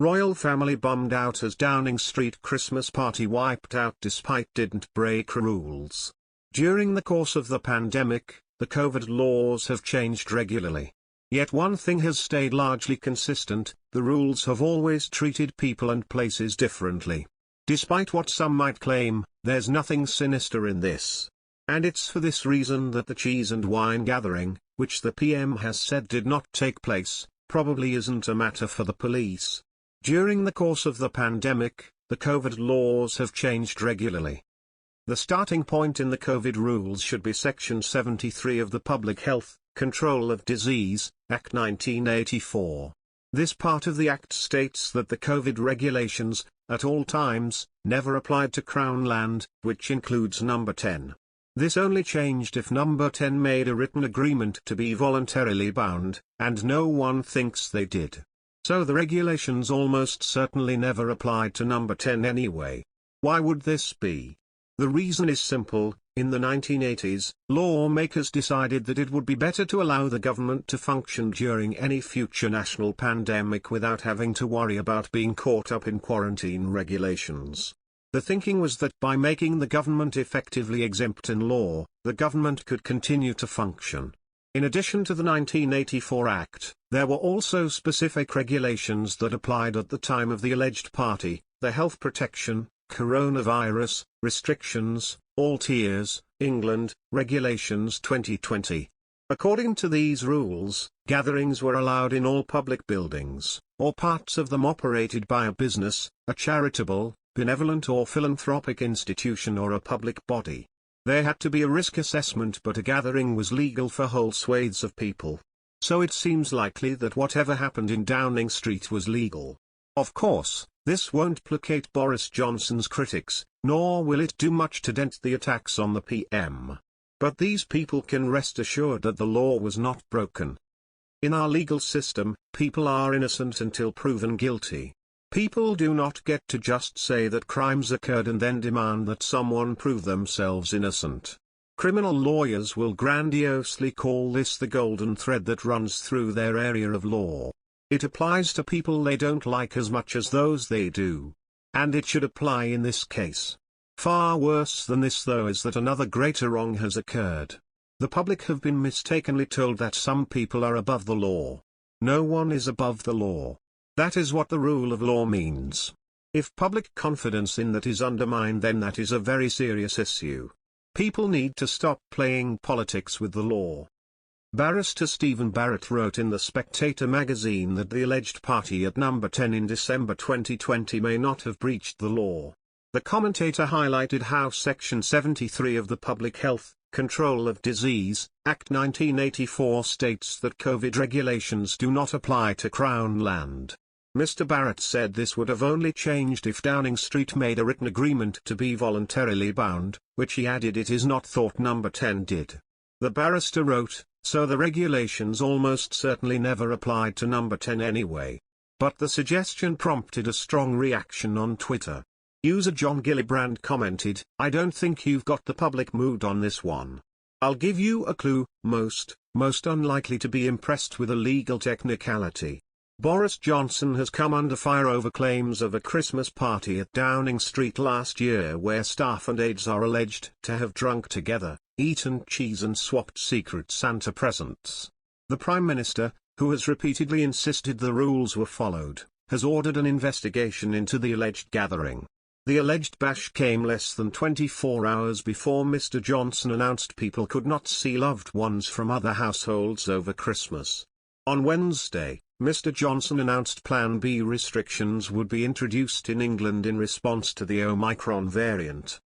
Royal family bummed out as Downing Street Christmas party wiped out despite didn't break rules. During the course of the pandemic, the COVID laws have changed regularly. Yet one thing has stayed largely consistent: the rules have always treated people and places differently. Despite what some might claim, there's nothing sinister in this. And it's for this reason that the cheese and wine gathering, which the PM has said did not take place, probably isn't a matter for the police. During the course of the pandemic, the COVID laws have changed regularly. The starting point in the COVID rules should be Section 73 of the Public Health, Control of Disease, Act 1984. This part of the Act states that the COVID regulations, at all times, never applied to Crown land, which includes Number 10. This only changed if Number 10 made a written agreement to be voluntarily bound, and no one thinks they did. So the regulations almost certainly never applied to Number 10 anyway. Why would this be? The reason is simple: in the 1980s, lawmakers decided that it would be better to allow the government to function during any future national pandemic without having to worry about being caught up in quarantine regulations. The thinking was that by making the government effectively exempt in law, the government could continue to function. In addition to the 1984 Act, there were also specific regulations that applied at the time of the alleged party: the Health Protection, Coronavirus, Restrictions, All Tiers, England, Regulations 2020. According to these rules, gatherings were allowed in all public buildings, or parts of them operated by a business, a charitable, benevolent or philanthropic institution or a public body. There had to be a risk assessment, but a gathering was legal for whole swathes of people. So it seems likely that whatever happened in Downing Street was legal. Of course, this won't placate Boris Johnson's critics, nor will it do much to dent the attacks on the PM. But these people can rest assured that the law was not broken. In our legal system, people are innocent until proven guilty. People do not get to just say that crimes occurred and then demand that someone prove themselves innocent. Criminal lawyers will grandiosely call this the golden thread that runs through their area of law. It applies to people they don't like as much as those they do. And it should apply in this case. Far worse than this though is that another greater wrong has occurred. The public have been mistakenly told that some people are above the law. No one is above the law. That is what the rule of law means. If public confidence in that is undermined, then that is a very serious issue. People need to stop playing politics with the law. Barrister Stephen Barrett wrote in The Spectator magazine that the alleged party at Number 10 in December 2020 may not have breached the law. The commentator highlighted how Section 73 of the Public Health, Control of Disease, Act 1984 states that COVID regulations do not apply to Crown land. Mr. Barrett said this would have only changed if Downing Street made a written agreement to be voluntarily bound, which he added it is not thought Number 10 did. The barrister wrote, so the regulations almost certainly never applied to Number 10 anyway. But the suggestion prompted a strong reaction on Twitter. User John Gillibrand commented, I don't think you've got the public mood on this one. I'll give you a clue: most unlikely to be impressed with a legal technicality. Boris Johnson has come under fire over claims of a Christmas party at Downing Street last year where staff and aides are alleged to have drunk together, eaten cheese and swapped Secret Santa presents. The Prime Minister, who has repeatedly insisted the rules were followed, has ordered an investigation into the alleged gathering. The alleged bash came less than 24 hours before Mr. Johnson announced people could not see loved ones from other households over Christmas. On Wednesday, Mr. Johnson announced Plan B restrictions would be introduced in England in response to the Omicron variant.